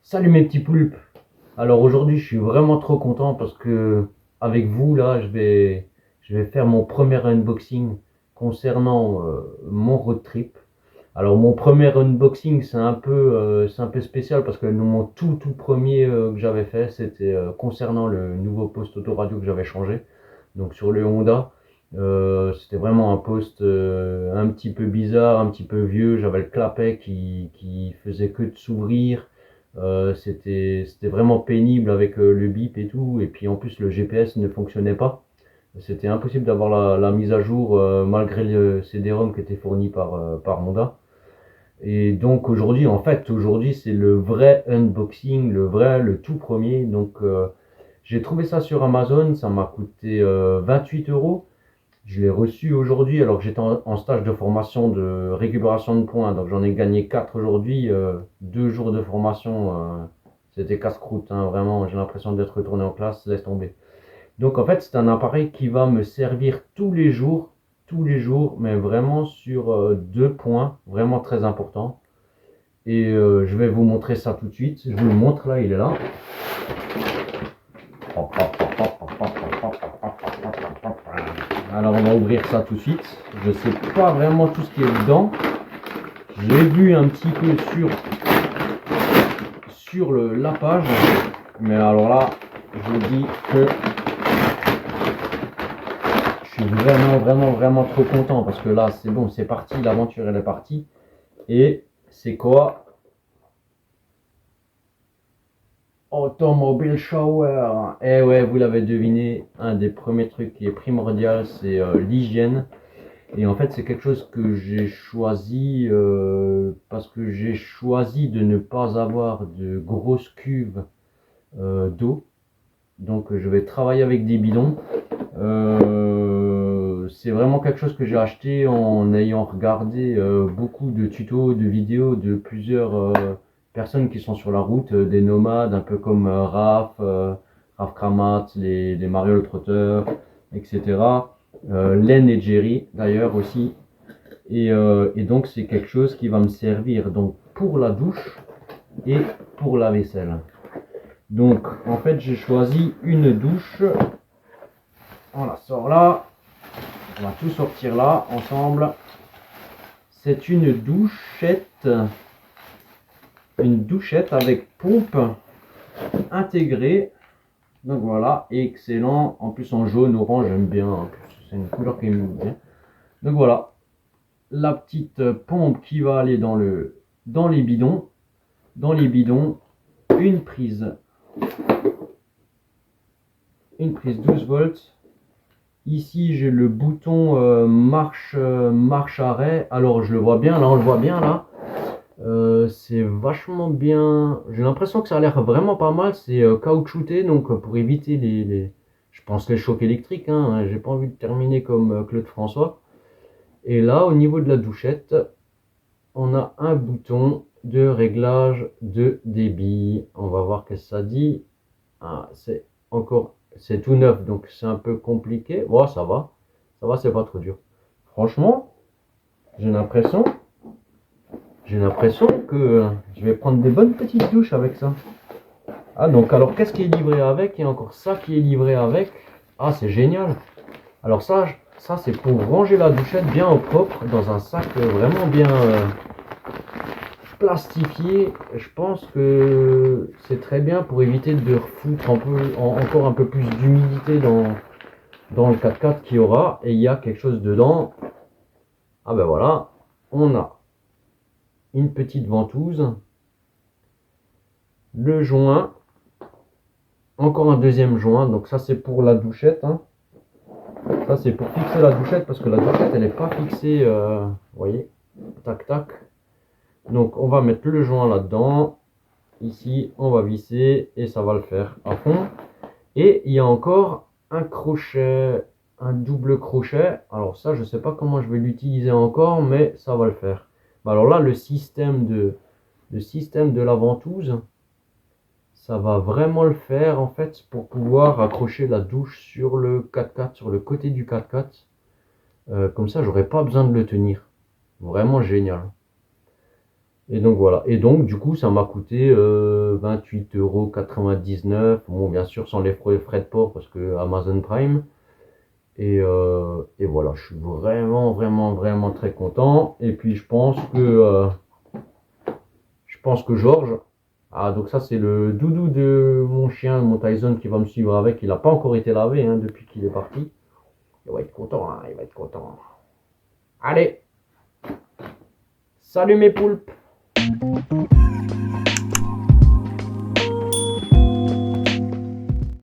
Salut mes petits poulpes. Alors aujourd'hui, je suis vraiment trop content parce que avec vous là, je vais faire mon premier unboxing concernant mon road trip. Alors mon premier unboxing, c'est un peu spécial parce que mon tout premier que j'avais fait, c'était concernant le nouveau poste autoradio que j'avais changé. Donc sur le Honda, c'était vraiment un poste un petit peu bizarre, un petit peu vieux. J'avais le clapet qui faisait que de s'ouvrir. C'était vraiment pénible avec le bip et tout. Et puis en plus, le GPS ne fonctionnait pas. C'était impossible d'avoir la mise à jour malgré le CD-ROM qui était fourni par Honda. Et donc aujourd'hui, c'est le vrai unboxing, le tout premier. Donc j'ai trouvé ça sur Amazon, ça m'a coûté 28 euros. Je l'ai reçu aujourd'hui alors que j'étais en stage de formation de récupération de points. Donc j'en ai gagné 4 aujourd'hui. 2 jours de formation, c'était casse-croûte, hein, vraiment. J'ai l'impression d'être retourné en classe, laisse tomber. Donc en fait, c'est un appareil qui va me servir tous les jours, mais vraiment sur 2 points, vraiment très importants. Et je vais vous montrer ça tout de suite. Je vous le montre là, il est là. Alors on va ouvrir ça tout de suite. Je sais pas vraiment tout ce qui est dedans. J'ai vu un petit peu sur la page. Mais alors là, je vous dis que je suis vraiment trop content parce que là, c'est bon, c'est parti, l'aventure elle est partie. Et c'est quoi? Automobile Shower. Eh ouais, vous l'avez deviné, un des premiers trucs qui est primordial, c'est l'hygiène. Et en fait, c'est quelque chose que j'ai choisi parce que j'ai choisi de ne pas avoir de grosses cuves d'eau. Donc, je vais travailler avec des bidons. C'est vraiment quelque chose que j'ai acheté en ayant regardé beaucoup de tutos, de vidéos de plusieurs personnes qui sont sur la route, des nomades, un peu comme Raph Kramat, les Mario le Trotteur, etc. Len et Jerry d'ailleurs aussi. Et donc c'est quelque chose qui va me servir donc pour la douche et pour la vaisselle. Donc en fait j'ai choisi une douche. On la sort là. On va tout sortir là ensemble. C'est une douchette avec pompe intégrée. Donc voilà, excellent. En plus en jaune, orange, j'aime bien. C'est une couleur qui me bien. Donc voilà, la petite pompe qui va aller dans les bidons. Dans les bidons, une prise, une prise 12 volts. Ici, j'ai le bouton marche arrêt. Alors, je le vois bien, là, on le voit bien, là. C'est vachement bien. J'ai l'impression que ça a l'air vraiment pas mal. C'est caoutchouté, donc pour éviter je pense les chocs électriques. Hein. J'ai pas envie de terminer comme Claude François. Et là, au niveau de la douchette, on a un bouton de réglage de débit. On va voir ce que ça dit. Ah, c'est tout neuf, donc c'est un peu compliqué. Bon, ça va, c'est pas trop dur. Franchement, j'ai l'impression, j'ai l'impression que je vais prendre des bonnes petites douches avec ça. Ah, donc alors qu'est-ce qui est livré avec? Il y a encore ça qui est livré avec. Ah, c'est génial. Alors ça c'est pour ranger la douchette bien au propre dans un sac vraiment bien plastifié. Je pense que c'est très bien pour éviter de refoutre encore un peu plus d'humidité dans le 4x4 qu'il y aura. Et il y a quelque chose dedans. Ah ben voilà, on a une petite ventouse, le joint, encore un deuxième joint. Donc ça c'est pour la douchette. Hein. Ça c'est pour fixer la douchette parce que la douchette elle n'est pas fixée. Vous voyez, tac tac. Donc on va mettre le joint là-dedans. Ici on va visser et ça va le faire à fond. Et il y a encore un crochet, un double crochet. Alors ça je sais pas comment je vais l'utiliser encore, mais ça va le faire. Alors là le système de la ventouse, ça va vraiment le faire en fait pour pouvoir accrocher la douche sur le 4x4, sur le côté du 4x4. Comme ça, j'aurais pas besoin de le tenir. Vraiment génial. Et donc voilà. Et donc du coup, ça m'a coûté 28,99 €. Bon, bien sûr, sans les frais de port parce que Amazon Prime. Et voilà, je suis vraiment, vraiment, vraiment très content. Et puis je pense que Georges, ah donc ça c'est le doudou de mon chien, mon Tyson qui va me suivre avec. Il n'a pas encore été lavé hein, depuis qu'il est parti. Il va être content, hein, il va être content. Allez, salut mes poulpes.